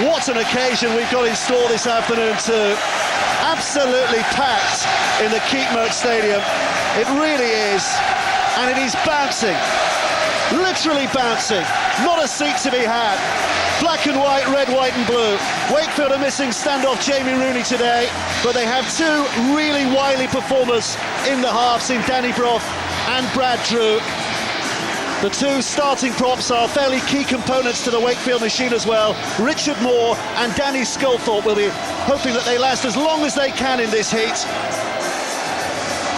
What an occasion we've got in store this afternoon too. Absolutely packed in the Keepmoat Stadium. It really is, and it is bouncing, literally bouncing. Not a seat to be had. Black and white, red, white and blue. Wakefield are missing standoff Jamie Rooney today, but they have two really wily performers in the halves in Danny Brough and Brad Drew. The two starting props are fairly key components to the Wakefield machine as well. Richard Moore and Danny Sculthorpe will be hoping that they last as long as they can in this heat.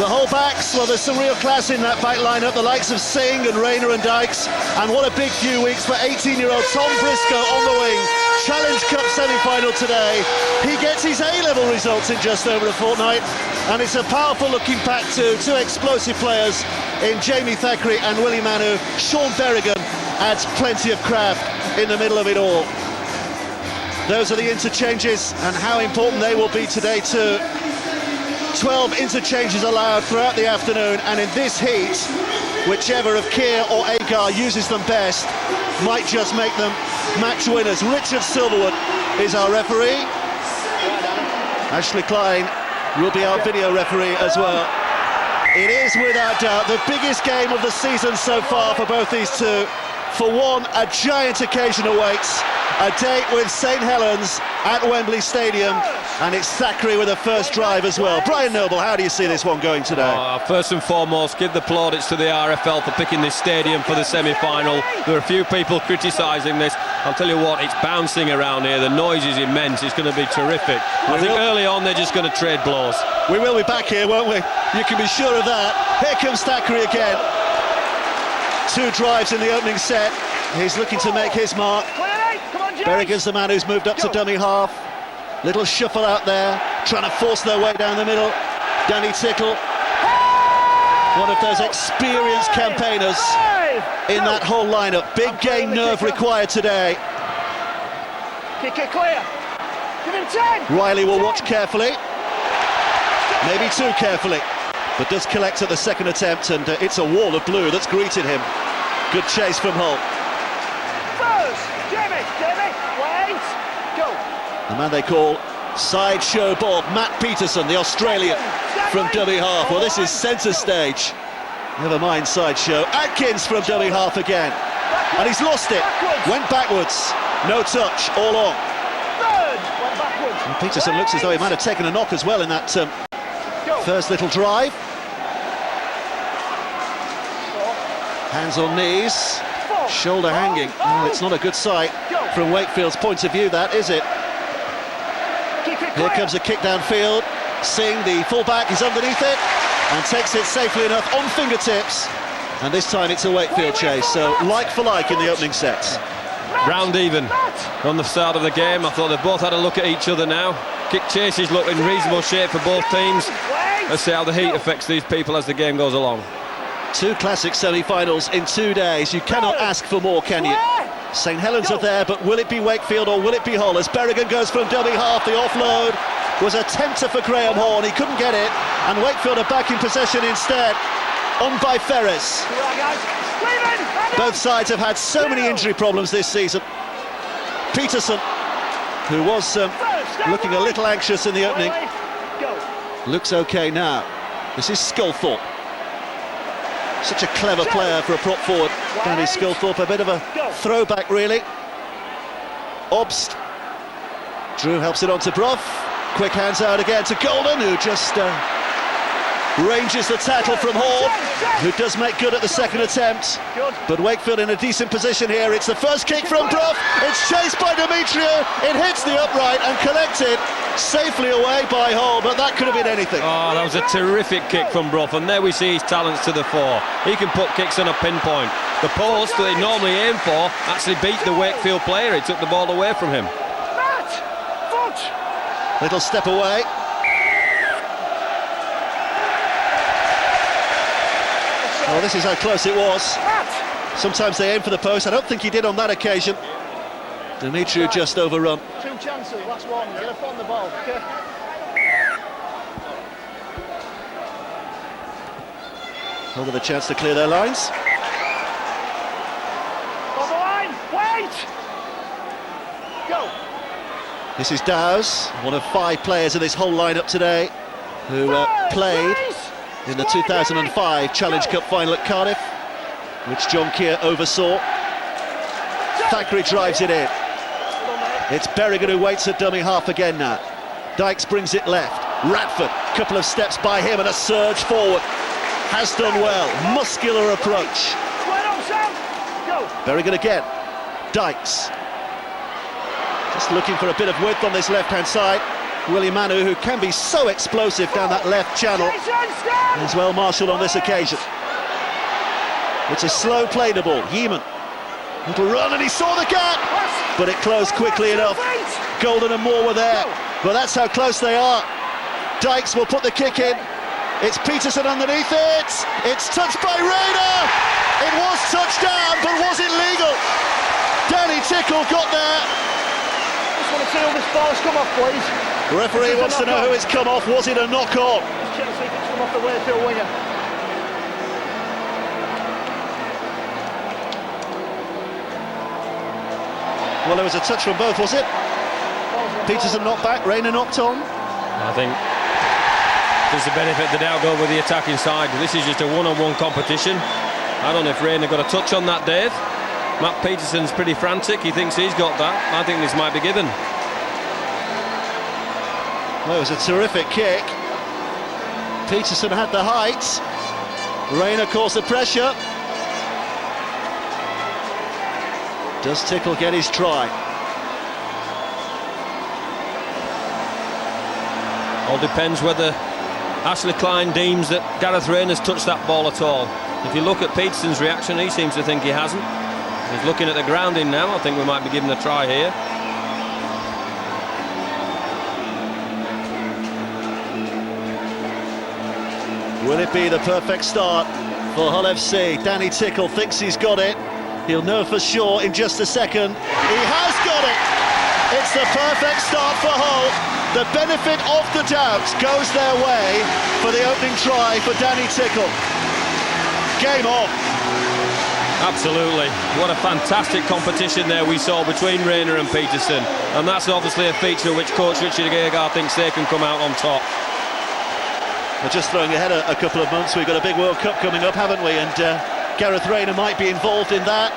The whole backs, well, there's some real class in that back lineup, the likes of Singh and Rayner and Dykes, and what a big few weeks for 18-year-old Tom Briscoe on the wing. Challenge Cup semi-final today. He gets his A-level results in just over a fortnight, and it's a powerful looking pack too. Two explosive players in Jamie Thackeray and Willie Manu. Sean Berrigan adds plenty of craft in the middle of it all. Those are the interchanges, and how important they will be today too. 12 interchanges allowed throughout the afternoon, and in this heat, whichever of Keir or Agar uses them best might just make them match winners. Richard Silverwood is our referee. Ashley Klein will be our video referee as well. It is without doubt the biggest game of the season so far for both these two. For one, a giant occasion awaits. A date with St Helens at Wembley Stadium, and it's Thackeray with a first drive as well. Brian Noble, how do you see this one going today? First and foremost, give the plaudits to the RFL for picking this stadium for the semi-final. There are a few people criticising this. I'll tell you what, it's bouncing around here. The noise is immense. It's going to be terrific. I think early on they're just going to trade blows. We will be back here, won't we? You can be sure of that. Here comes Thackeray again. Two drives in the opening set. He's looking to make his mark. Berrigan's the man who's moved up to dummy half. Little shuffle out there, trying to force their way down the middle. Danny Tickle, one of those experienced campaigners in that whole lineup. Big game nerve required today. Kick it clear. Give him 10. Riley will watch carefully, maybe too carefully, but does collect at the second attempt, and it's a wall of blue that's greeted him. Good chase from Hull. The man they call Sideshow Bob, Matt Peterson, the Australian from dummy half. Well, this is centre stage. Never mind Sideshow. Atkins from dummy half again. And he's lost it. Went backwards. No touch, all on. And Peterson looks as though he might have taken a knock as well in that first little drive. Hands on knees. Shoulder hanging. Well, it's not a good sight from Wakefield's point of view, that, is it? Here comes a kick downfield. Singh, the fullback, is underneath it and takes it safely enough on fingertips. And this time it's a Wakefield chase, so like for like in the opening sets. Round even on the start of the game. I thought they both had a look at each other now. Kick chases look in reasonable shape for both teams. Let's see how the heat affects these people as the game goes along. Two classic semi-finals in 2 days. You cannot ask for more, can you? St Helens are there, but will it be Wakefield or will it be Hull? As Berrigan goes from dummy half, the offload was a tempter for Graham Horn. He couldn't get it, and Wakefield are back in possession instead. On by Ferris. Both sides have had so many injury problems this season. Peterson, who was looking a little anxious in the opening, looks okay now. This is Sculthorpe. Such a clever player for a prop forward. Danny Sculthorpe, a bit of a throwback really. Obst. Drew helps it on to Brough. Quick hands out again to Golden, who just ranges the tackle from Horn, who does make good at the second attempt. But Wakefield in a decent position here. It's the first kick from Brough. It's chased by Demetrio. It hits the upright and collected safely away by Hull, but that could have been anything. Oh, that was a terrific kick from Brough, and there we see his talents to the fore. He can put kicks on a pinpoint. The post that he normally aimed for actually beat the Wakefield player. He took the ball away from him. Little step away. Oh, this is how close it was. Sometimes they aim for the post. I don't think he did on that occasion. Demetriou just overrun. Two chances, last one. Get up on the ball. Okay. Hull with a chance to clear their lines. On the line, wait! Go! This is Dowes, one of 5 players in this whole lineup today who played in the 2005 Challenge Cup final at Cardiff, which John Keir oversaw. Thackeray drives it in. It's Berrigan who waits at dummy half again now. Dykes brings it left. Radford, couple of steps by him and a surge forward. Has done well, muscular approach. Berrigan again. Dykes. Just looking for a bit of width on this left-hand side. Willie Manu, who can be so explosive down that left channel, is well marshalled on this occasion. It's a slow play the ball. Yeeman. Little run and he saw the gap, but it closed quickly enough. Golden and Moore were there, but that's how close they are. Dykes will put the kick in. It's Peterson underneath it. It's touched by Rayner. It was touched down, but was it legal? Danny Tickle got there. Just want to see all this ball's come off, please. The referee wants to know who it's come off. Was it a knock-on? Just check to see if it's come off the Wakefield winger. Well, there was a touch from both, was it? Peterson knocked back, Rayner knocked on. I think there's the benefit of the doubt go with the attacking side. This is just a one-on-one competition. I don't know if Rayner got a touch on that, Dave. Matt Peterson's pretty frantic. He thinks he's got that. I think this might be given. Well, it was a terrific kick. Peterson had the height. Rayner caused the pressure. Does Tickle get his try? All depends whether Ashley Klein deems that Gareth Rayner's touched that ball at all. If you look at Peterson's reaction, he seems to think he hasn't. He's looking at the grounding now. I think we might be given a try here. Will it be the perfect start for Hull FC? Danny Tickle thinks he's got it. He'll know for sure in just a second. He has got it! It's the perfect start for Hull. The benefit of the doubt goes their way for the opening try for Danny Tickle. Game on. Absolutely. What a fantastic competition there we saw between Rayner and Peterson. And that's obviously a feature which coach Richard Agar thinks they can come out on top. We're just throwing ahead a couple of months. We've got a big World Cup coming up, haven't we? And Gareth Rayner might be involved in that.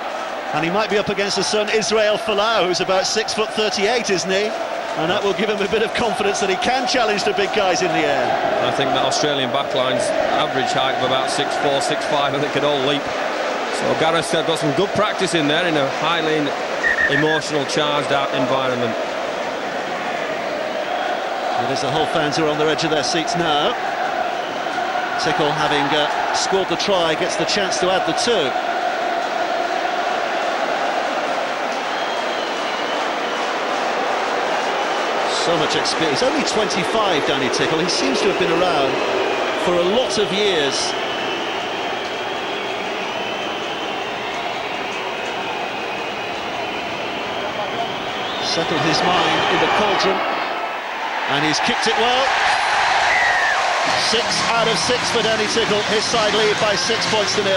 And he might be up against his son Israel Folau, who's about 6'38", isn't he? And that will give him a bit of confidence that he can challenge the big guys in the air. I think that Australian backline's average height of about 6'4", 6'5", and they could all leap. So Gareth's got some good practice in there in a highly emotional, charged out environment. It is the Hull fans who are on the edge of their seats now. Tickle, having scored the try, gets the chance to add the 2. So much experience. He's only 25, Danny Tickle. He seems to have been around for a lot of years. Settled his mind in the cauldron, and he's kicked it well. 6 out of 6 for Danny Tickle. His side lead by 6 points to 0.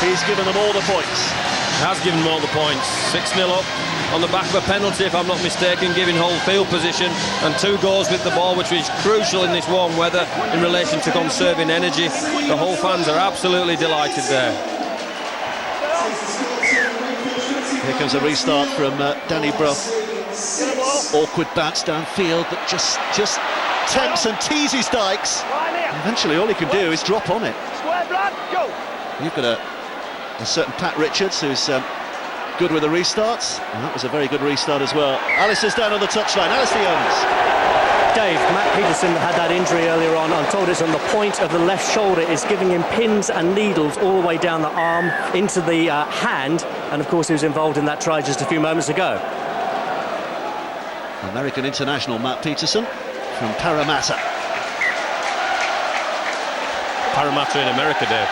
He's given them all the points. Has given them all the points. 6-0 up on the back of a penalty, if I'm not mistaken, giving Hull field position and 2 goals with the ball, which is crucial in this warm weather in relation to conserving energy. The Hull fans are absolutely delighted there. Here comes a restart from Danny Brough. Awkward bounce downfield that just tempts and teases Dykes. Eventually all he can do is drop on it. You've got a certain Pat Richards who's good with the restarts, and that was a very good restart as well. Alistair's down on the touchline. Alistair Jones. Dave, Matt Peterson had that injury earlier on. I'm told it's on the point of the left shoulder. It's giving him pins and needles all the way down the arm into the hand, and of course he was involved in that try just a few moments ago. American international Matt Peterson from Parramatta. Parramatta in America, Dave.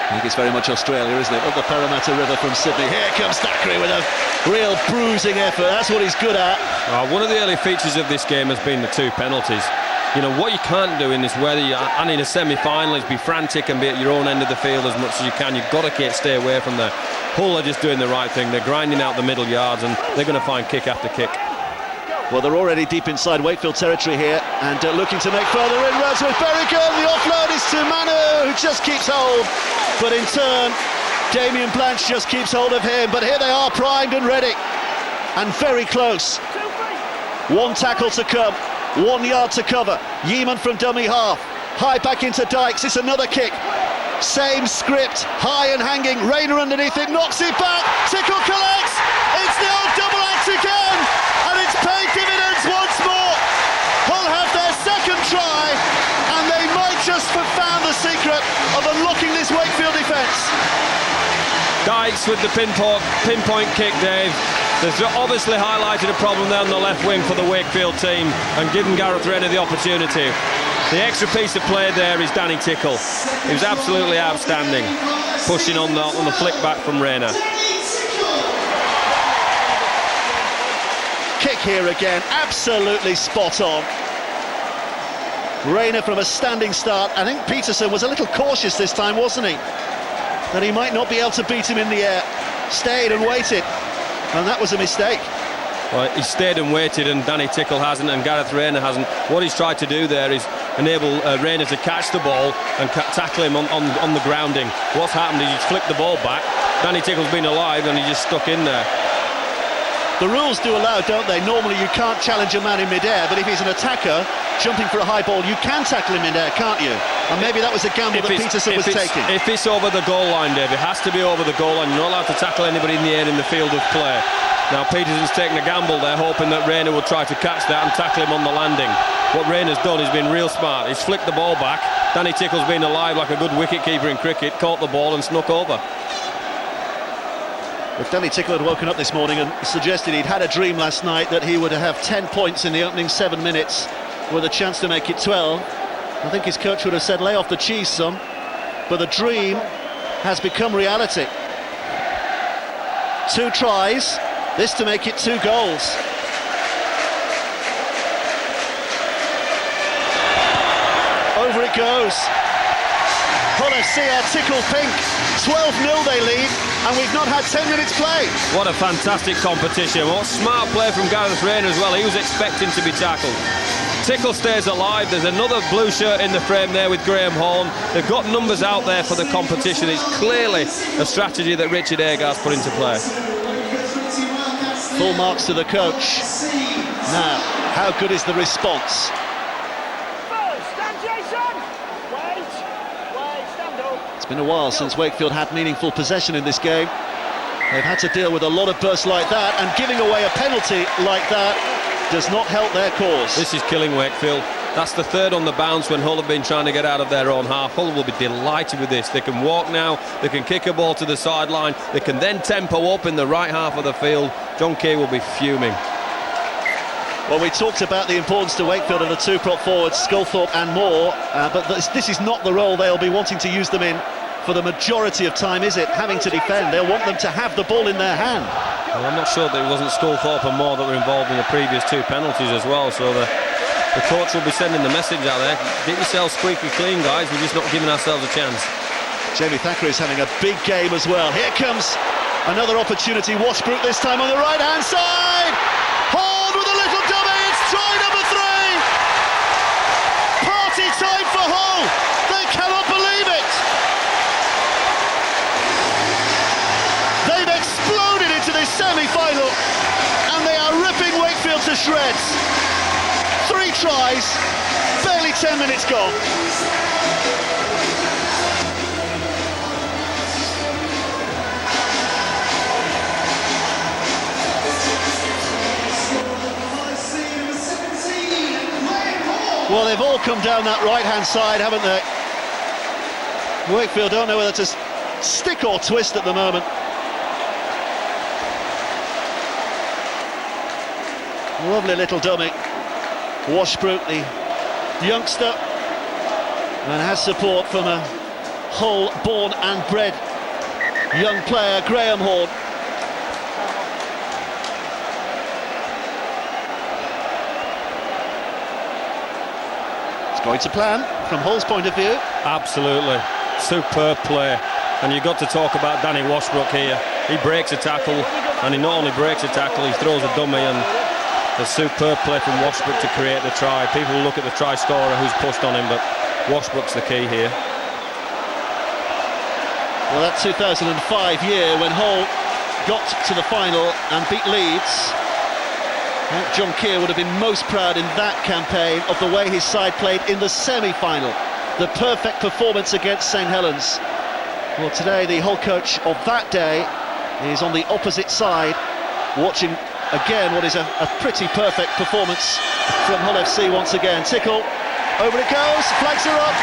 I think it's very much Australia, isn't it? Up the Parramatta River from Sydney. Here comes Thackeray with a real bruising effort. That's what he's good at. One of the early features of this game has been the 2 penalties. You know, what you can't do in this weather, and in a semi-final, is be frantic and be at your own end of the field as much as you can. You've got to stay away from there. Hull are just doing the right thing. They're grinding out the middle yards, and they're going to find kick after kick. Well, they're already deep inside Wakefield territory here, and looking to make further inroads with Berrigan. The offload is to Manu, who just keeps hold, but in turn Damien Blanche just keeps hold of him. But here they are, primed and ready, and very close. One tackle to come, 1 yard to cover. Yeeman from dummy half, high back into Dykes. It's another kick, same script, high and hanging. Rayner underneath it, knocks it back. Tickle collects. It's the old double act again, and it's paid dividends once more. Hull have their second try, and they might just have found the secret of unlocking this Wakefield defence. Dykes with the pinpoint kick, Dave. There's obviously highlighted a problem there on the left wing for the Wakefield team and given Gareth Rayner the opportunity. The extra piece of play there is Danny Tickle. He was absolutely outstanding, pushing on the flick back from Rayner. Kick here again, absolutely spot on. Rayner from a standing start. I think Peterson was a little cautious this time, wasn't he? That he might not be able to beat him in the air. Stayed and waited, and that was a mistake. Well, he stayed and waited, and Danny Tickle hasn't, and Gareth Rayner hasn't. What he's tried to do there is enable Rayner to catch the ball and tackle him on the grounding. What's happened is he's flicked the ball back. Danny Tickle's been alive, and he just stuck in there. The rules do allow, don't they? Normally you can't challenge a man in mid-air, but if he's an attacker jumping for a high ball, you can tackle him in air, can't you? And maybe that was a gamble that Peterson was taking. If it's over the goal line, Dave, it has to be over the goal line. You're not allowed to tackle anybody in the air in the field of play. Now Peterson's taking a gamble there, hoping that Rayner would try to catch that and tackle him on the landing. What Rayner's done is been real smart. He's flicked the ball back. Danny Tickle's been alive like a good wicket-keeper in cricket, caught the ball and snuck over. If Danny Tickle had woken up this morning and suggested he'd had a dream last night that he would have 10 points in the opening 7 minutes with a chance to make it 12, I think his coach would have said, lay off the cheese, son. But the dream has become reality. 2 tries, this to make it 2 goals. Over it goes. Hull FC are tickled pink. 12-0 they lead, and we've not had 10 minutes play. What a fantastic competition. What smart play from Gareth Rayner as well. He was expecting to be tackled. Tickle stays alive. There's another blue shirt in the frame there with Graham Horn. They've got numbers out there for the competition. It's clearly a strategy that Richard Agar's put into play. Full marks to the coach. Now, how good is the response? It's been a while since Wakefield had meaningful possession in this game. They've had to deal with a lot of bursts like that, and giving away a penalty like that does not help their cause. This is killing Wakefield. That's the third on the bounce when Hull have been trying to get out of their own half. Hull will be delighted with this. They can walk now, they can kick a ball to the sideline, they can then tempo up in the right half of the field. John Kay will be fuming. Well, we talked about the importance to Wakefield of the 2 prop forwards, Sculthorpe and Moore, but this is not the role they'll be wanting to use them in for the majority of time, is it? Having to defend, they'll want them to have the ball in their hand. Well, I'm not sure that it wasn't Sculthorpe and Moore that were involved in the previous 2 penalties as well, so the coach will be sending the message out there. Get yourselves squeaky clean, guys, we're just not giving ourselves a chance. Jamie Thackeray is having a big game as well. Here comes another opportunity. Washbrook this time on the right-hand side. Horn with a little dummy. It's try number 3. Party time for Hull. They cannot believe it. They've exploded into this semi-final, and they are ripping Wakefield to shreds. 3 tries, barely 10 minutes gone. Well, they've all come down that right-hand side, haven't they? Wakefield don't know whether to stick or twist at the moment. Lovely little dummy. Washbrook, the youngster, and has support from a Hull-born and bred young player, Graham Horn. Going to plan from Hull's point of view. Absolutely. Superb play. And you've got to talk about Danny Washbrook here. He breaks a tackle, and he not only breaks a tackle, he throws a dummy, and a superb play from Washbrook to create the try. People look at the try scorer who's pushed on him, but Washbrook's the key here. Well, that 2005 year when Hull got to the final and beat Leeds, John Keir would have been most proud in that campaign of the way his side played in the semi-final. The perfect performance against St Helens. Well, today the Hull coach of that day is on the opposite side, watching again what is a pretty perfect performance from Hull FC once again. Tickle, over it goes, flags are up,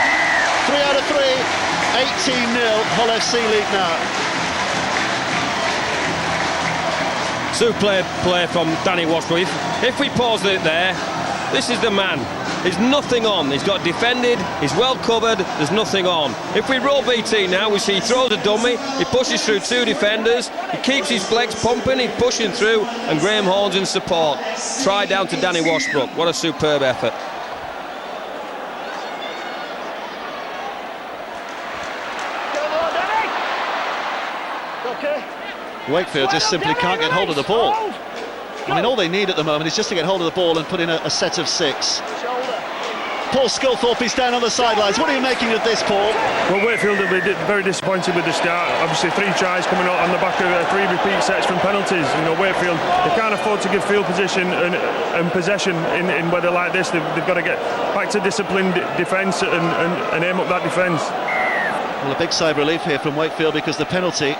3 out of 3, 18-0, Hull FC lead now. Superb play from Danny Washbrook. If we pause it there, this is the man. There's nothing on. He's got defended, he's well covered, there's nothing on. If we roll BT now, we see he throws a dummy, he pushes through 2 defenders, he keeps his legs pumping, he's pushing through, and Graham Horne's in support. Try down to Danny Washbrook. What a superb effort. Wakefield just simply can't get hold of the ball. I mean, all they need at the moment is just to get hold of the ball and put in a set of 6. Paul Sculthorpe is down on the sidelines. What are you making of this, Paul? Well, Wakefield will be very disappointed with the start. Obviously 3 tries coming out on the back of 3 repeat sets from penalties. You know, Wakefield, they can't afford to give field position and possession in weather like this. They've got to get back to disciplined defence and aim up that defence. Well, a big sigh of relief here from Wakefield, because the penalty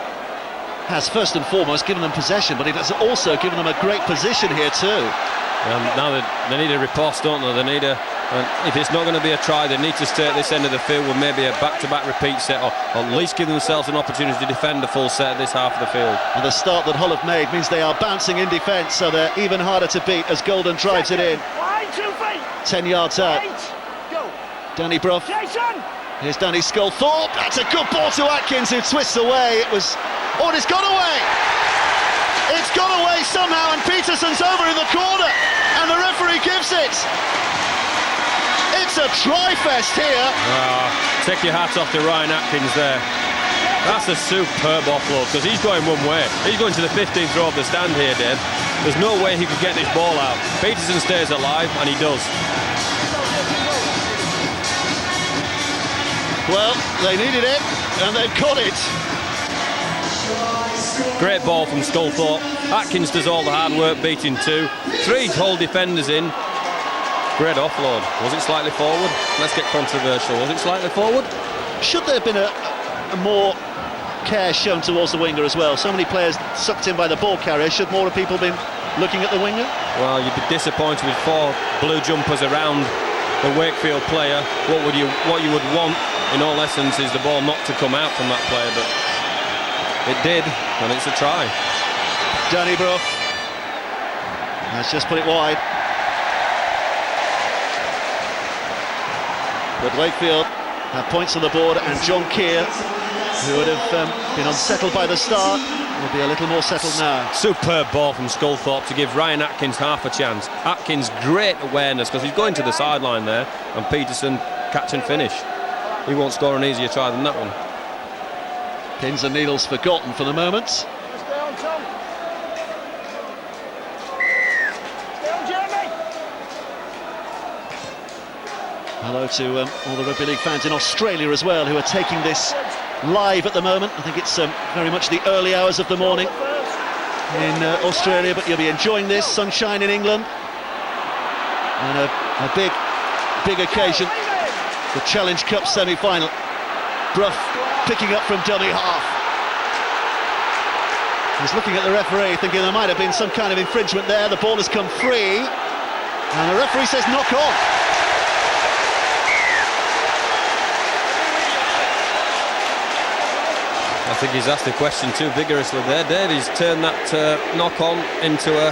has first and foremost given them possession, but it has also given them a great position here too. Now they need a riposte, don't they? They need if it's not going to be a try, they need to stay at this end of the field with maybe a back-to-back repeat set, or at least give themselves an opportunity to defend a full set at this half of the field. And the start that Hull have made means they are bouncing in defence, so they're even harder to beat as Golden drives it in. 10 yards out. Danny Brough. Here's Danny Sculthorpe. That's a good ball to Atkins, who twists away. It's gone away. It's gone away somehow, and Peterson's over in the corner, and the referee gives it. It's a try-fest here. Take your hat off to Ryan Atkins there. That's a superb offload, because he's going one way. He's going to the 15th row of the stand here, Dave. There's no way he could get this ball out. Peterson stays alive, and he does. Well, they needed it, and they've got it. Great ball from Sculthorpe. Atkins does all the hard work, beating 2. 3 Hull defenders in. Great offload. Was it slightly forward? Let's get controversial. Was it slightly forward? Should there have been a more care shown towards the winger as well? So many players sucked in by the ball carrier. Should more people been looking at the winger? Well, you'd be disappointed with 4 blue jumpers around the Wakefield player. What you would want, in all essence, is the ball not to come out from that player, but it did, and it's a try. Danny Brough has just put it wide. But Wakefield have points on the board, and John Keir, who would have been unsettled by the start, will be a little more settled now. Superb ball from Sculthorpe to give Ryan Atkins half a chance. Atkins, great awareness, because he's going to the sideline there, and Peterson catch and finish. He won't score an easier try than that one. Pins and needles forgotten for the moment. Stay on, Tom. Stay on, Jeremy. Hello to all the rugby league fans in Australia as well, who are taking this live at the moment. I think it's very much the early hours of the morning in Australia, but you'll be enjoying this. Sunshine in England, and a big occasion, the Challenge Cup semi-final. Brough picking up from dummy half. He's looking at the referee, thinking there might have been some kind of infringement there. The ball has come free, and the referee says knock on. I think he's asked the question too vigorously there. Dave, he's turned that knock-on into a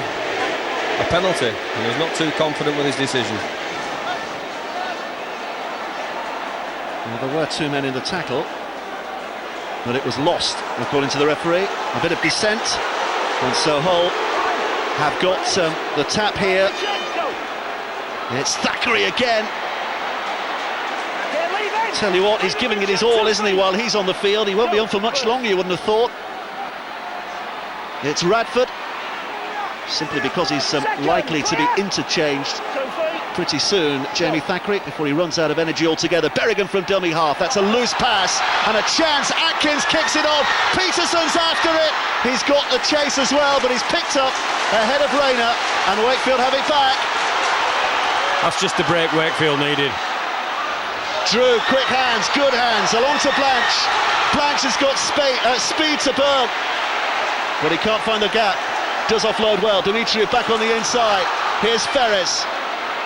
penalty, and he's not too confident with his decision. Well, there were 2 men in the tackle, but it was lost, according to the referee. A bit of dissent, and so Hull have got the tap here. It's Thackeray again. Tell you what, he's giving it his all, isn't he, while he's on the field. He won't be on for much longer, you wouldn't have thought. It's Radford, simply because he's likely to be interchanged pretty soon. Jamie Thackeray, before he runs out of energy altogether. Berrigan from dummy half, that's a loose pass and a chance. Atkins kicks it on, Peterson's after it. He's got the chase as well, but he's picked up ahead of Rayner, and Wakefield have it back. That's just the break Wakefield needed. Drew, quick hands, good hands, along to Blanche. Blanche has got speed to burn, but he can't find the gap. Does offload well. Dimitriou back on the inside. Here's Ferres.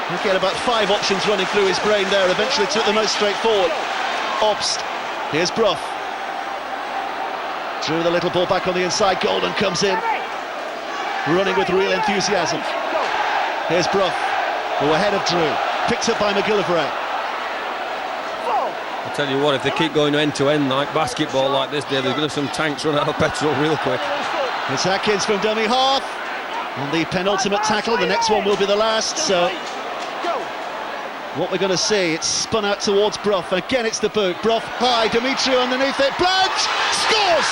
He'll get about 5 options running through his brain there. Eventually took the most straightforward. Obst. Here's Brough. Drew the little ball back on the inside. Golden comes in, running with real enthusiasm. Here's Brough, who ahead of Drew. Picked up by McGillivray. I'll tell you what, if they keep going end-to-end like basketball like this, Dave, they're going to have some tanks run out of petrol real quick. It's Atkins from dummy half on the penultimate tackle. The next one will be the last, so what we're going to see, it's spun out towards Brough. Again, it's the boot. Brough high, Dimitriou underneath it. Blanche scores!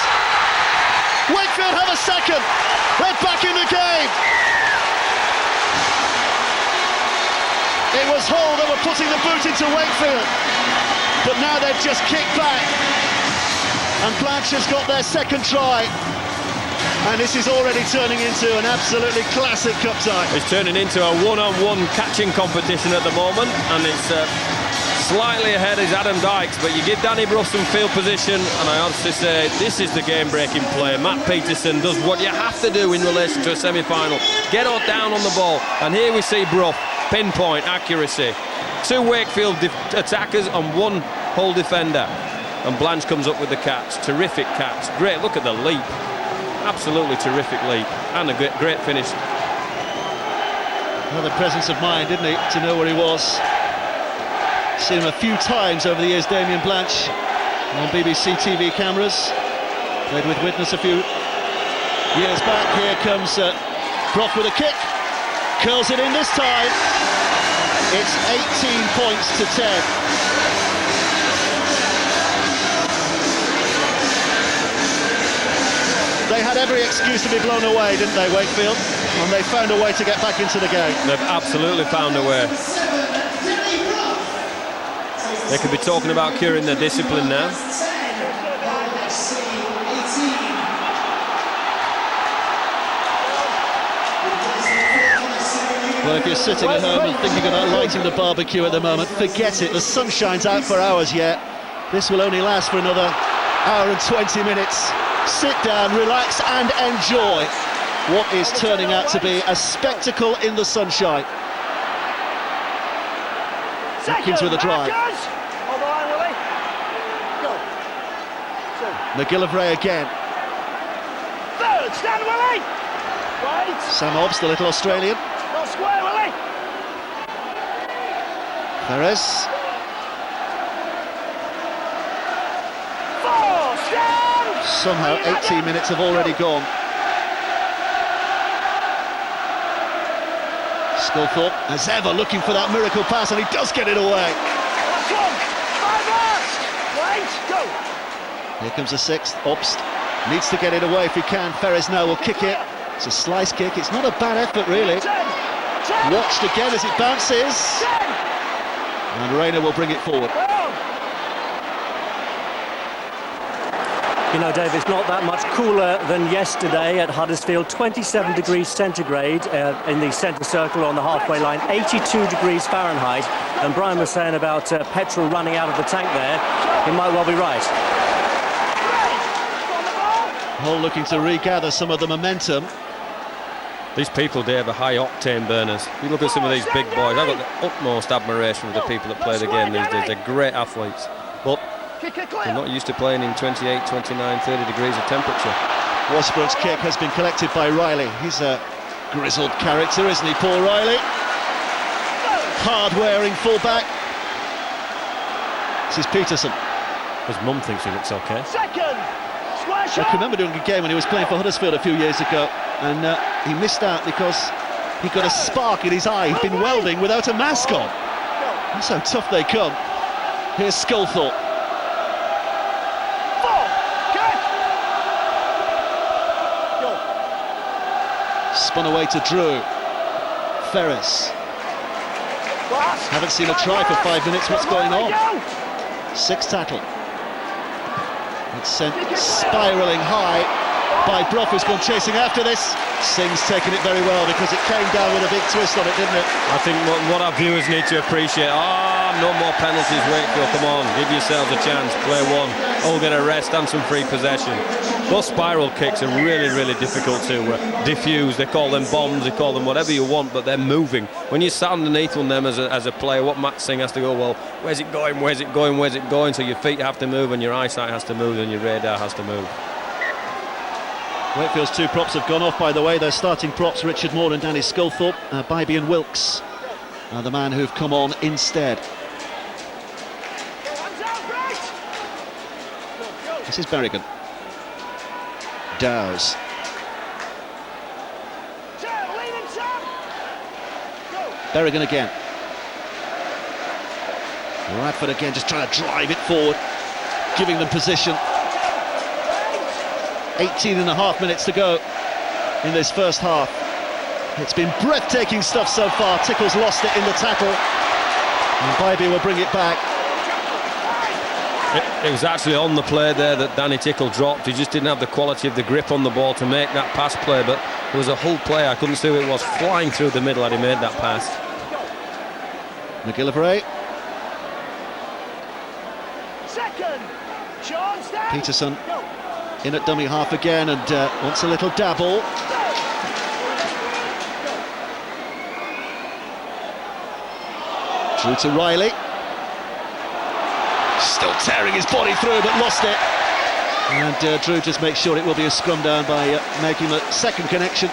Wakefield have a second. They're back in the game. It was Hull that were putting the boot into Wakefield, but now they've just kicked back, and Blanche has got their second try, and this is already turning into an absolutely classic cup tie. It's turning into a one-on-one catching competition at the moment, and it's slightly ahead is Adam Dykes, but you give Danny Brough some field position, and I honestly say this is the game-breaking play. Matt Peterson does what you have to do in relation to a semi-final. Get down on the ball, and here we see Brough, pinpoint accuracy. 2 Wakefield attackers and 1 Hull defender, and Blanche comes up with the catch. Terrific catch. Great, look at the leap. Absolutely terrific leap, and a great finish. Another presence of mind, didn't he, to know where he was. Seen him a few times over the years, Damien Blanche, on BBC TV cameras. Played with Witness a few years back. Here comes Brough with a kick. Curls it in this time. It's 18 points to 10. They had every excuse to be blown away, didn't they, Wakefield? And they found a way to get back into the game. They've absolutely found a way. They could be talking about curing their discipline now. Well, if you're sitting at home and thinking about lighting the barbecue at the moment, forget it. The sun shines out for hours yet. This will only last for another hour and 20 minutes. Sit down, relax and enjoy what is turning out to be a spectacle in the sunshine. Atkins with a drive. McGillivray again. Third, stand Willie! Right. Sam Obst, the little Australian. Not square, Willie! Ferres. 4, stand! Somehow 18 minutes have already gone. Sculthorpe, as ever, looking for that miracle pass, and he does get it away. Come, 5 last! Wait, go! Here comes the 6th, Obst. Needs to get it away if he can. Ferres now will kick it. It's a slice kick, it's not a bad effort really. 10. Watched again as it bounces. 10. And Rayner will bring it forward. You know, Dave, it's not that much cooler than yesterday at Huddersfield. 27 degrees centigrade in the centre circle on the halfway line, 82 degrees Fahrenheit. And Brian was saying about petrol running out of the tank there. He might well be right. Hull looking to regather some of the momentum. These people, Dave, are high-octane burners. You look at some of these big boys. I've got the utmost admiration for the people that play the game these days. They're great athletes, but they're not used to playing in 28, 29, 30 degrees of temperature. Washburn's kick has been collected by Riley. He's a grizzled character, isn't he, Paul Riley? Hard-wearing fullback. This is Peterson. His mum thinks he looks okay. Second! I can remember doing a game when he was playing for Huddersfield a few years ago, and he missed out because he got a spark in his eye. He'd been welding without a mask on. That's how tough they come. Here's Sculthorpe. Spun away to Drew. Ferris. Haven't seen a try for 5 minutes. What's going on? Sixth tackle. It's sent spiralling high by Brough, who's gone chasing after this. Singh's taken it very well because it came down with a big twist on it, didn't it? I think what our viewers need to appreciate, no more penalties, Wakefield, come on, give yourselves a chance, play one, all get a rest and some free possession. Those spiral kicks are really, really difficult to diffuse. They call them bombs, they call them whatever you want, but they're moving. When you sat underneath on them as a player, what Matt Singh has to go, well, where's it going, where's it going, where's it going? So your feet have to move and your eyesight has to move and your radar has to move. Wakefield's two props have gone off, by the way. Their starting props, Richard Moore and Danny Sculthorpe. Bybee and Wilkes are the man who've come on instead. This is Berrigan. Dowes. Berrigan again. Radford again, just trying to drive it forward, giving them position. 18 and a half minutes to go in this first half. It's been breathtaking stuff so far. Tickle's lost it in the tackle, and Bybee will bring it back. It was actually on the play there that Danny Tickle dropped. He just didn't have the quality of the grip on the ball to make that pass play, but there was a whole play. I couldn't see who it was flying through the middle had he made that pass. McGillivray. Second. Peterson in at dummy half again and wants a little dabble. Drew to Riley. Still tearing his body through, but lost it. And Drew just makes sure it will be a scrum down by making the second connection.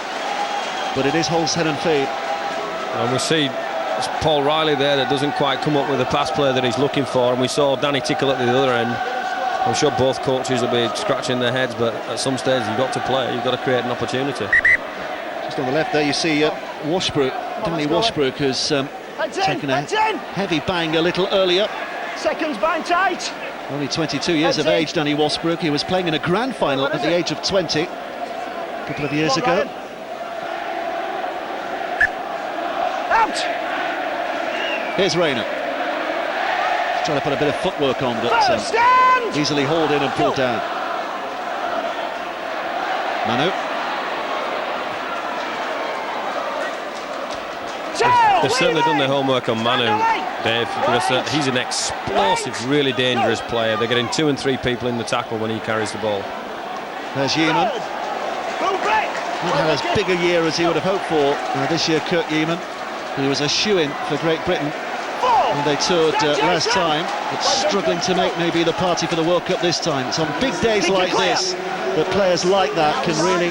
But it is Hull's head and feed. And we see it's Paul Riley there that doesn't quite come up with the pass play that he's looking for. And we saw Danny Tickle at the other end. I'm sure both coaches will be scratching their heads, but at some stage you've got to play, you've got to create an opportunity. Just on the left there you see Washbrook, Danny Washbrook, who's taken a heavy bang a little earlier. Seconds bind tight. Only 22 years of age, Danny Washbrook. He was playing in a grand final at the age of 20 a couple of years ago. Out. Here's Rayner. Trying to put a bit of footwork on, but easily hauled in and pulled down. Manu. They've certainly done their homework on Manu, Dave, because he's an explosive, really dangerous player. They're getting 2 and 3 people in the tackle when he carries the ball. There's Yeaman. Not had as big a year as he would have hoped for this year, Kurt Yeaman. He was a shoo-in for Great Britain when they toured last time, but struggling to make maybe the party for the World Cup this time. It's on big days like this that players like that can really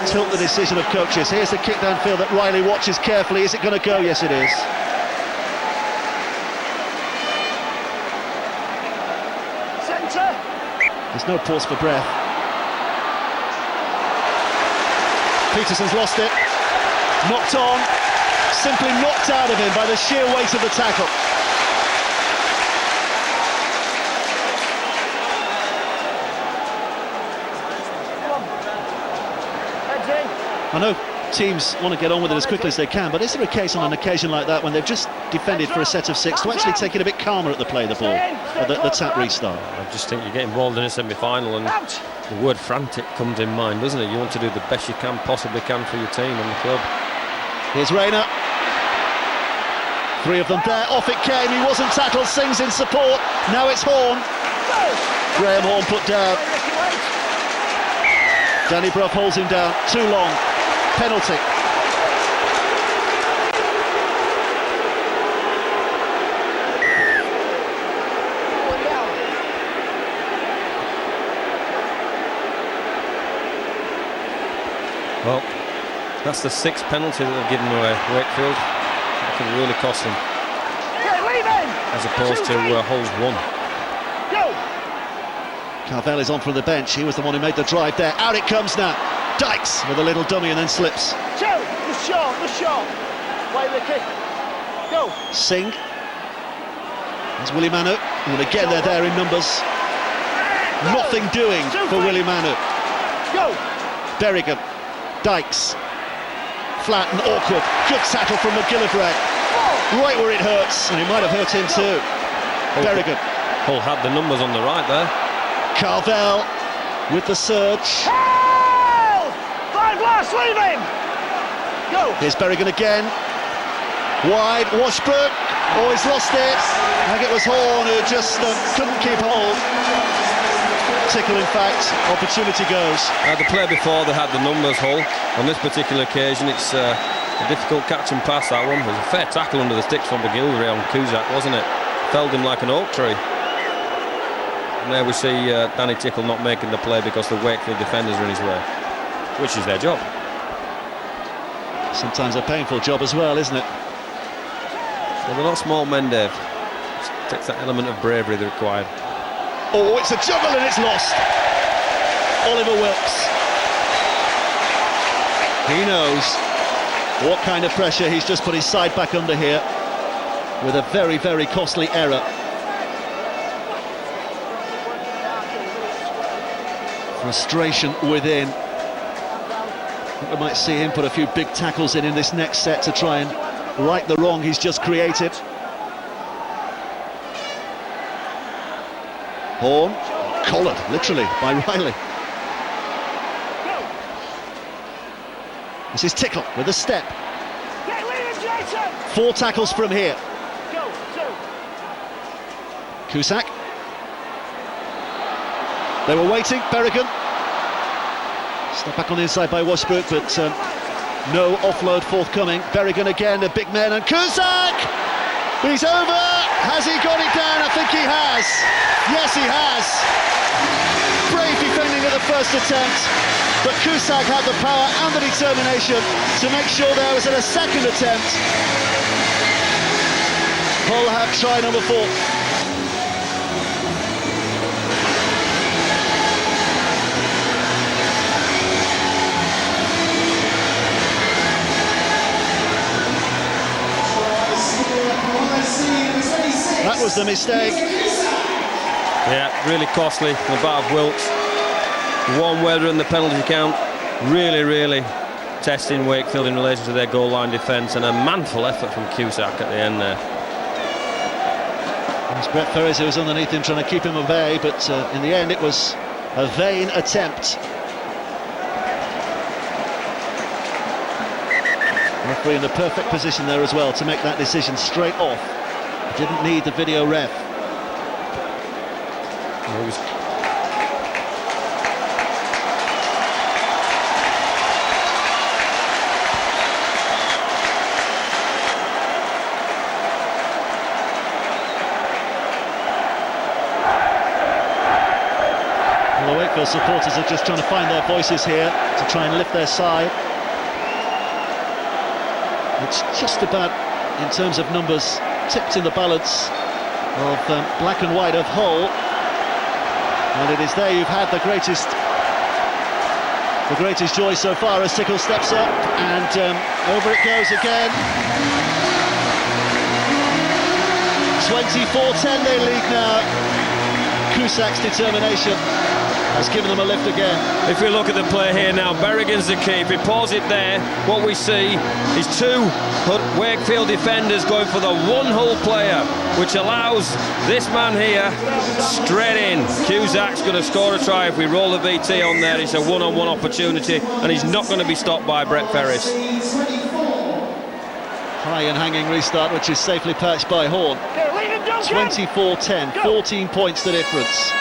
tilt the decision of coaches. Here's the kick downfield that Riley watches carefully. Is it going to go? Yes, it is. Centre. There's no pause for breath. Peterson's lost it. Knocked on. Simply knocked out of him by the sheer weight of the tackle. I know teams want to get on with it as quickly as they can, but is there a case on an occasion like that when they've just defended for a set of 6 to actually take it a bit calmer at the play of the ball, or the tap restart? I just think you get involved in a semi-final and the word frantic comes in mind, doesn't it? You want to do the best you possibly can for your team and the club. Here's Rayner. 3 of them there, off it came, he wasn't tackled, Singh's in support, now it's Horn. Graham Horn put down. Danny Brough holds him down, too long, penalty. Well, that's the 6th penalty that they've given away, Wakefield. That could really cost them. As opposed to Hull's 1. Carvel is on from the bench. He was the one who made the drive there. Out it comes now. Dykes with a little dummy and then slips. The shot. Play the kick. Go. Singh. There's Willie Manu, and again they're there in numbers. Nothing doing for Willie Manu. Go! Berrigan, Dykes, flat and awkward. Good tackle from McGillivray, right where it hurts, and it might have hurt him too. Berrigan. Hull had the numbers on the right there. Carvel with the surge. Help! 5 last, leave him! Go! Here's Berrigan again. Wide, Washbrook. Oh, he's lost it. I think it was Horn who just couldn't keep hold. Tickle, in fact, opportunity goes. The play before they had the numbers, Hull. On this particular occasion, it's a difficult catch and pass, that one. It was a fair tackle under the sticks from McGillivray on Cusack, wasn't it? Felled him like an oak tree. And there we see Danny Tickle not making the play because the Wakefield defenders are in his way, which is their job. Sometimes a painful job as well, isn't it? Well, they're not small men, Dave. It takes that element of bravery they're required. Oh, it's a juggle and it's lost. Oliver Wilkes. He knows what kind of pressure he's just put his side back under here with a very, very costly error. Frustration within. I think we might see him put a few big tackles in this next set to try and right the wrong he's just created. Horn, collared, literally, by Riley. This is Tickle with a step. 4 tackles from here. Cusack. They were waiting, Berrigan. Step back on the inside by Washbrook, but no offload forthcoming. Berrigan again, a big man, and Cusack! He's over! Has he got it down? I think he has. Yes, he has. Brave defending at the first attempt, but Cusack had the power and the determination to make sure there was at a second attempt. Hull have try number 4. That was the mistake. Yeah, really costly on the part of Wilkes. Warm weather in the penalty count. Really testing Wakefield in relation to their goal line defence, and a manful effort from Cusack at the end there. It was Brett Ferris who was underneath him trying to keep him away, but in the end it was a vain attempt. Referee in the perfect position there as well to make that decision straight off. Didn't need the video ref. Well, the Wakefield supporters are just trying to find their voices here to try and lift their side. It's just about, in terms of numbers, tipped in the balance of black and white of Hull, and it is there you've had the greatest joy so far as Tickle steps up, and over it goes again. 24-10 they lead now. Cusack's determination has given them a lift again. If we look at the play here now, Berrigan's the key. If we pause it there, what we see is 2 Wakefield defenders going for the one Hull player, which allows this man here straight in. Cusack's going to score a try if we roll the VT on there. It's a one-on-one opportunity, and he's not going to be stopped by Brett Ferris. High and hanging restart, which is safely patched by Horn. 24-10, 14 points the difference.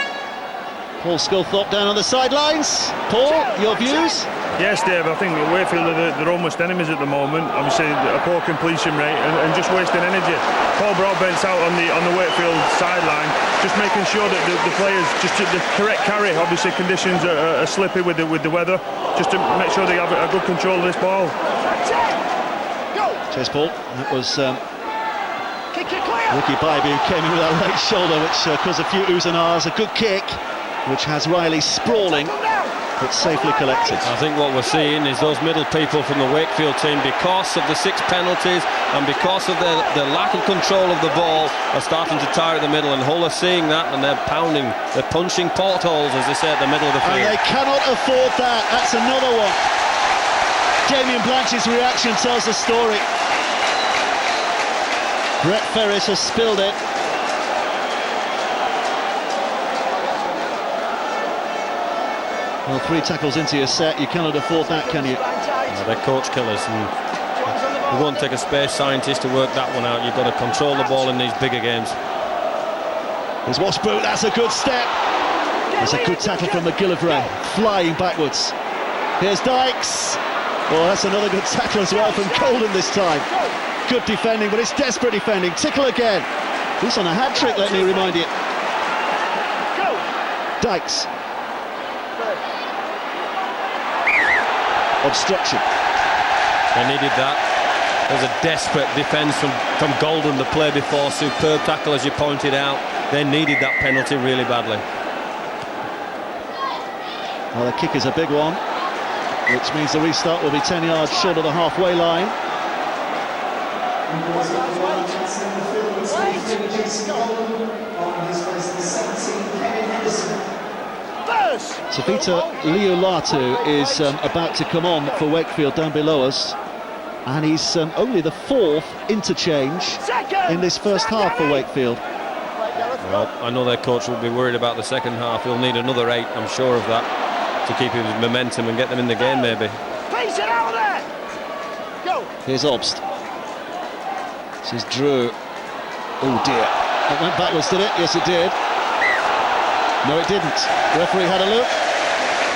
Paul Sculthorpe down on the sidelines. Paul, your views? Yes, Dave, I think Wakefield they're almost enemies at the moment. Obviously, a poor completion rate and just wasting energy. Paul Broadbent's out on the Wakefield sideline, just making sure that the players, just the correct carry. Obviously, conditions are slippy with the weather, just to make sure they have a good control of this ball. Cheers, Paul. That was Ricky Bybee who came in with that right shoulder, which caused a few oohs and ahs. A good kick, which has Riley sprawling. but safely collected. I think what we're seeing is those middle people from the Wakefield team, because of the 6 penalties and because of their lack of control of the ball, are starting to tire at the middle, and Hull are seeing that, and they're punching portholes, as they say, at the middle of the field. And they cannot afford that. That's another one. Damien Blanch's reaction tells the story. Brett Ferris has spilled it. Well, 3 tackles into your set, you cannot afford that, can you? No, they're coach killers, and it won't take a space scientist to work that one out. You've got to control the ball in these bigger games. Here's Washboot, that's a good step. There's a good tackle from McGillivray, flying backwards. Here's Dykes. Oh, that's another good tackle as well from Golden this time. Good defending, but it's desperate defending. Tickle again. He's on a hat-trick, let me remind you. Dykes. Obstruction. They needed that. There's a desperate defence from Golden the play before. Superb tackle, as you pointed out. They needed that penalty really badly. Well, the kick is a big one, which means the restart will be 10 yards short of the halfway line. Savita Liulatu is about to come on for Wakefield down below us, and he's only the 4th interchange in this first half for Wakefield. Well, I know their coach will be worried about the second half. He'll need another 8, I'm sure of that, to keep his momentum and get them in the game, maybe. Here's Obst. This is Drew. Oh dear. It went backwards, did it? Yes, it did. No, it didn't. The referee had a look.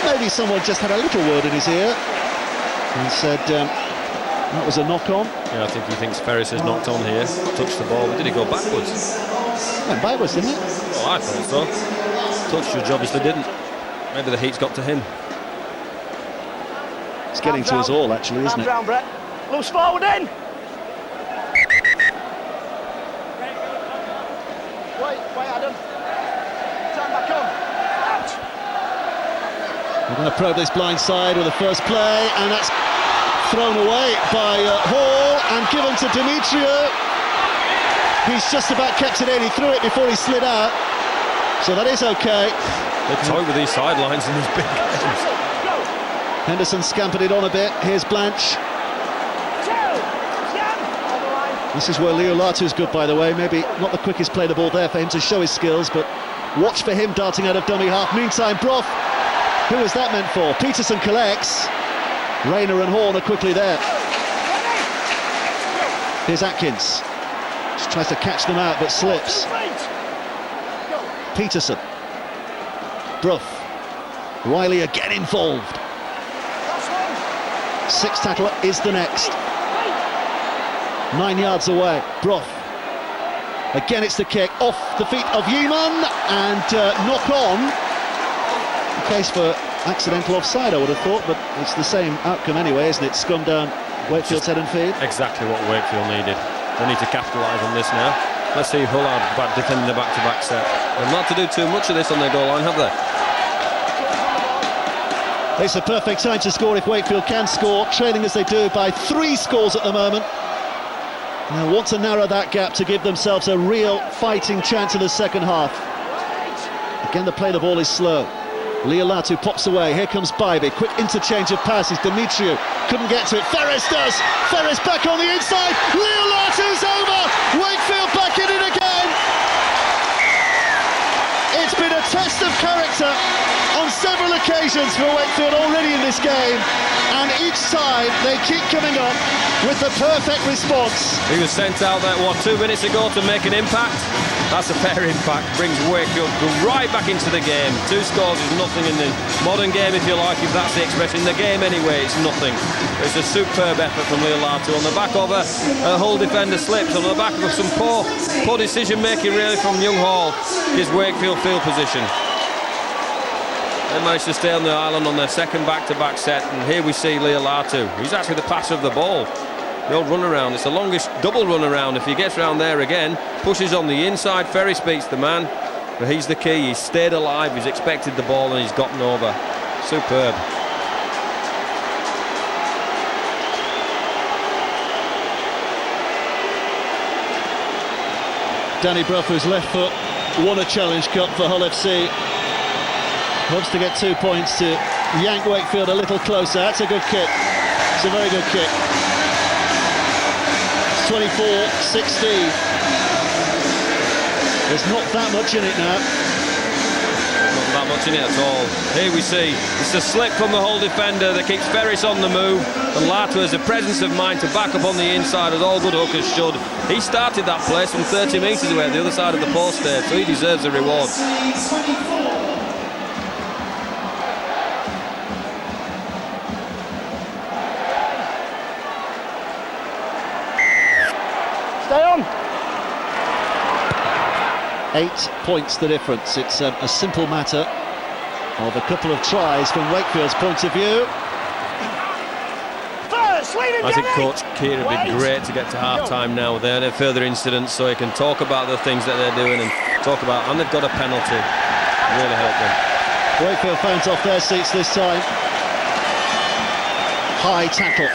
Maybe someone just had a little word in his ear and said that was a knock-on. Yeah, I think he thinks Ferris has knocked on here, touched the ball, but did he go backwards? Went backwards, didn't it? Oh, I thought so. Touched, your job obviously didn't. Maybe the heat's got to him. It's getting to us all, actually, isn't it? Down, Brett. Loose forward in. Wait, Adam. Turn back on. Out. We're going to probe this blind side with the first play, and that's thrown away by Hall and given to Demetriou. He's just about kept it in. He threw it before he slid out, so that is okay. They toy with these sidelines in these big games. Henderson scampered it on a bit. Here's Blanche. This is where Liulatu's good, by the way. Maybe not the quickest play the ball there for him to show his skills, but watch for him darting out of dummy half. Meantime, Brough, who was that meant for? Peterson collects. Rayner and Horn are quickly there. Here's Atkins. Just tries to catch them out, but slips. Peterson. Brough. Riley again involved. 6th tackler is the next. 9 yards away. Brough. Again, it's the kick off the feet of Yeeman and knock on. The case for accidental offside, I would have thought, but it's the same outcome anyway, isn't it? Scum down Wakefield's head and feet. Exactly what Wakefield needed. They need to capitalise on this now. Let's see Hull are defending the back-to-back set. They've not to do too much of this on their goal line, have they? It's a perfect time to score if Wakefield can score, trailing as they do by 3 scores at the moment. They'll want to narrow that gap to give themselves a real fighting chance in the second half. Again, the play of the ball is slow. Liulatu pops away. Here comes Bybee. Quick interchange of passes. Demetriou couldn't get to it. Ferris does. Ferris back on the inside. Liulatu's over. Wakefield back in it again. It's been a test of character on several occasions for Wakefield already in this game, and each time they keep coming up with the perfect response. He was sent out there, 2 minutes ago to make an impact? That's a fair impact. Brings Wakefield right back into the game. 2 scores is nothing in the modern game, if you like, if that's the expression. In the game anyway, it's nothing. It's a superb effort from Liulatu on the back of a Hull defender slips, on the back of some poor decision-making really from Young Hall. Gives Wakefield field position. They managed to stay on the island on their second back-to-back set, and here we see Liulatu. He's actually the passer of the ball. The old run around, it's the longest double run around. If he gets round there again, pushes on the inside, Ferry beats the man, but he's the key. He's stayed alive, he's expected the ball, and he's gotten over. Superb. Danny Brough, whose left foot won a Challenge Cup for Hull FC, hopes to get 2 points to yank Wakefield a little closer. That's a good kick. It's a very good kick. It's 24-16. There's not that much in it now. Not that much in it at all. Here we see it's a slip from the Hull defender that keeps Ferris on the move, and Lato has the presence of mind to back up on the inside, as all good hookers should. He started that place from 30 metres away at the other side of the post there, so he deserves a reward. Stay on. 8 points the difference. It's a simple matter of a couple of tries from Wakefield's point of view. First, leave him, I think Danny. Coach Keir would be great to get to half-time now. There are no further incidents, so he can talk about the things that they're doing and talk about, and they've got a penalty. Really help them. Wakefield phones off their seats this time. High tackle.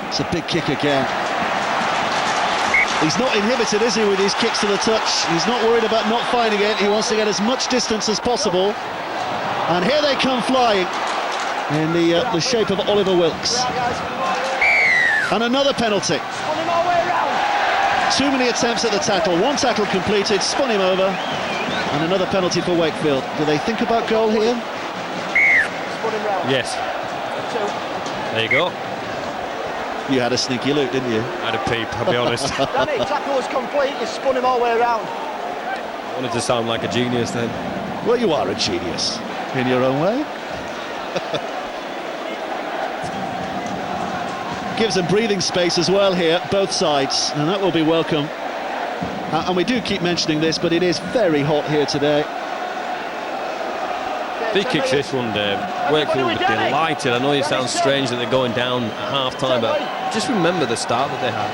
It's a big kick again. He's not inhibited, is he, with his kicks to the touch? He's not worried about not finding it. He wants to get as much distance as possible. And here they come flying in the shape of Oliver Wilkes. And another penalty. Spun him all the way around. Too many attempts at the tackle. One tackle completed, spun him over. And another penalty for Wakefield. Do they think about goal here? Spun him round. Yes. 2. There you go. You had a sneaky look, didn't you? I had a peep, I'll be honest. Danny, tackle was complete. You spun him all the way around. I wanted to sound like a genius then. Well, you are a genius in your own way. Gives them breathing space as well here, both sides, and that will be welcome. And we do keep mentioning this, but it is very hot here today. If he kicks this one, Dave, Wakefield will be delighted. I know it sounds strange that they're going down at half-time, but just remember the start that they had.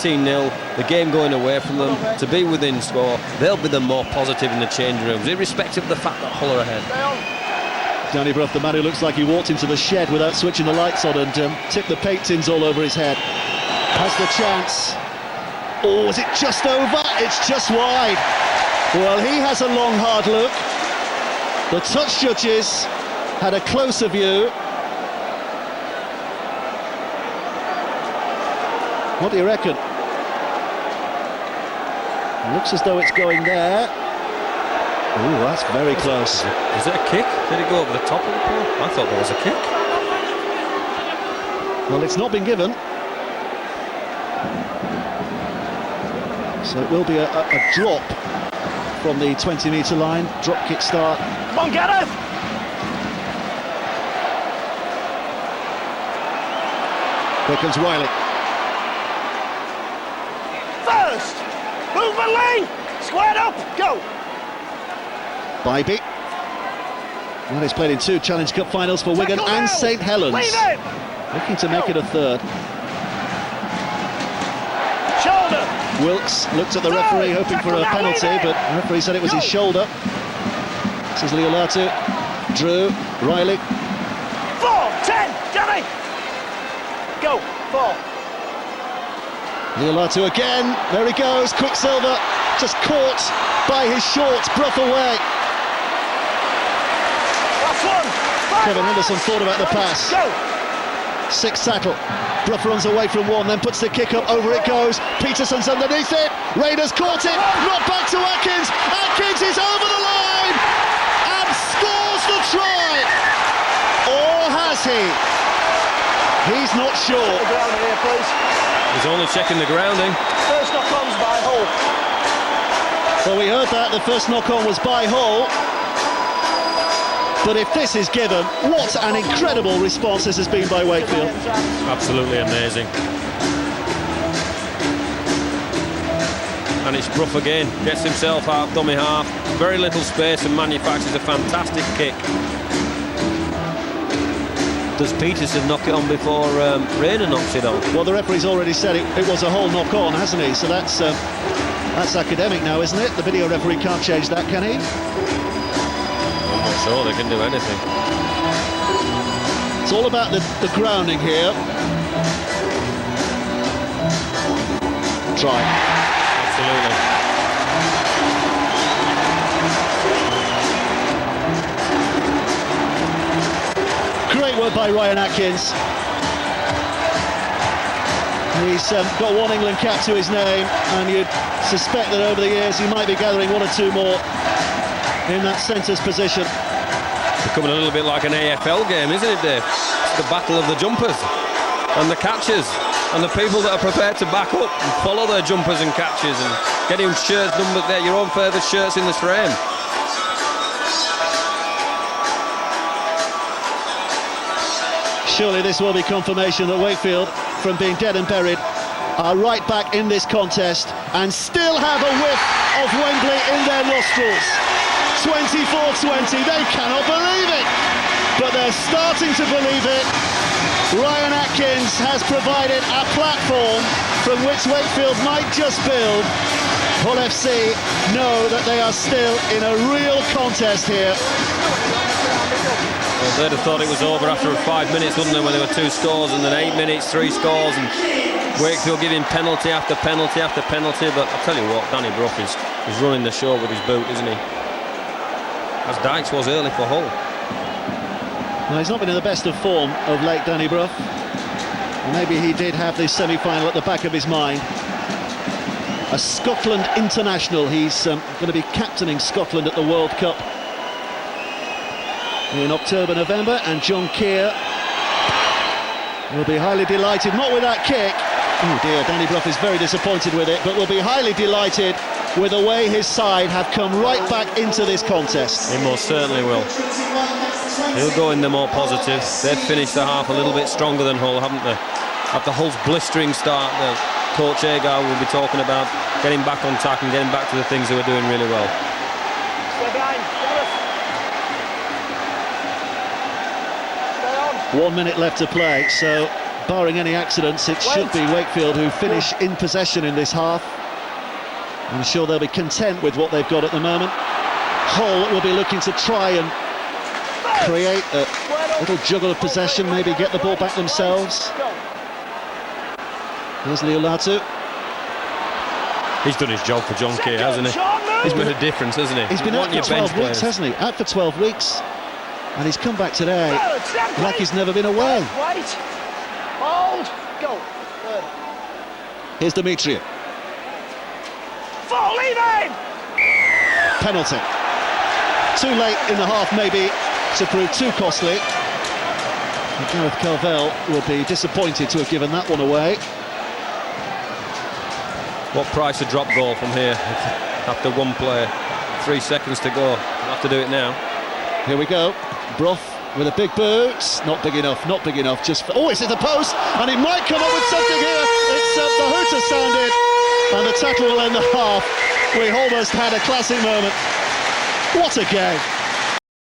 18-0, the game going away from them, to be within score, they'll be the more positive in the changing rooms, irrespective of the fact that Hull are ahead. Danny Brough, the man who looks like he walked into the shed without switching the lights on and tipped the paint tins all over his head, has the chance. Oh, is it just over? It's just wide. Well, he has a long, hard look. The touch judges had a closer view. What do you reckon? It looks as though it's going there. Oh, that's very close. Is it a kick? Did it go over the top of the pole? I thought there was a kick. Well, it's not been given. So it will be a drop from the 20-metre line. Drop kick start. Come on, Gareth! Here comes Wiley. First! Move the lane! Squared up! Go! Bybee. Well, he's played in 2 Challenge Cup finals for Wigan Tackle and now. St Helens. Leave it! Looking to make it a third. Shoulder! Wilkes looked at the referee hoping for a penalty, but the referee said it was his shoulder. This is Leolatu, Drew, Riley. 4, 10, Danny! Go, 4. Leolatu again, there he goes, Quicksilver, just caught by his shorts, Brough away. Last one! 5. Kevin Henderson thought about the pass. Go! 6 tackle, Brough runs away from one, then puts the kick up, over it goes, Peterson's underneath it, Raiders caught it, not back to Atkins, Atkins is over the line, and scores the try! Or has he? He's not sure. The ground here, please. He's only checking the grounding. First knock-on's by Hull. Well, we heard that, the first knock-on was by Hull. But if this is given, what an incredible response this has been by Wakefield. Absolutely amazing. And it's Brough again, gets himself out of dummy half, very little space and manufactures a fantastic kick. Does Peterson knock it on before Rayner knocks it on? Well, the referee's already said it was a Hull knock-on, hasn't he? So that's academic now, isn't it? The video referee can't change that, can he? Oh, sure, they can do anything. It's all about the grounding here. Try. Absolutely. Great work by Ryan Atkins. He's got one England cap to his name, and you'd suspect that over the years he might be gathering one or two more in that centre's position. Becoming a little bit like an AFL game, isn't it, Dave? It's the battle of the jumpers and the catchers and the people that are prepared to back up and follow their jumpers and catches and getting shirts numbered there, your own favourite shirts in the frame. Surely this will be confirmation that Wakefield, from being dead and buried, are right back in this contest and still have a whiff of Wembley in their nostrils. 24-20, they cannot believe it, but they're starting to believe it. Ryan Atkins has provided a platform from which Wakefield might just build. Hull FC know that they are still in a real contest here. Well, they'd have thought it was over after 5 minutes, wouldn't they, when there were 2 scores, and then 8 minutes, 3 scores, and Wakefield giving penalty after penalty after penalty. But I'll tell you what, Danny Brough is running the show with his boot, isn't he? As Dykes was early for Hull. Well, he's not been in the best of form of late, Danny Brough. Maybe he did have this semi-final at the back of his mind. A Scotland international, he's going to be captaining Scotland at the World Cup in October, November, and John Keir will be highly delighted, not with that kick. Oh dear, Danny Brough is very disappointed with it, but will be highly delighted with the way his side have come right back into this contest. He most certainly will. He'll go in the more positive. They've finished the half a little bit stronger than Hull, haven't they? After Hull's blistering start, Coach Agar will be talking about getting back on track and getting back to the things they were doing really well. Stay behind. 1 minute left to play, so barring any accidents, it should be Wakefield who finish in possession in this half. I'm sure they'll be content with what they've got at the moment. Hull will be looking to try and create a little juggle of possession, maybe get the ball back themselves. Here's Leolatu. He's done his job for John Keir, hasn't he? He's made a difference, hasn't he? He's been out for 12 weeks, hasn't he? Out for 12 weeks. And he's come back today like he's never been away. Wait. Hold. Go. Here's Demetriou. Fall, leave him! Penalty. Too late in the half, maybe, to prove too costly. And Gareth Carvell will be disappointed to have given that one away. What price a drop goal from here after one play? 3 seconds to go. We'll have to do it now. Here we go. Brough with a big boot. Not big enough, not big enough. Oh, it's at the post, and he might come up with something here. It's the hooter sounded, and the tackle will end the half. We almost had a classic moment. What a game.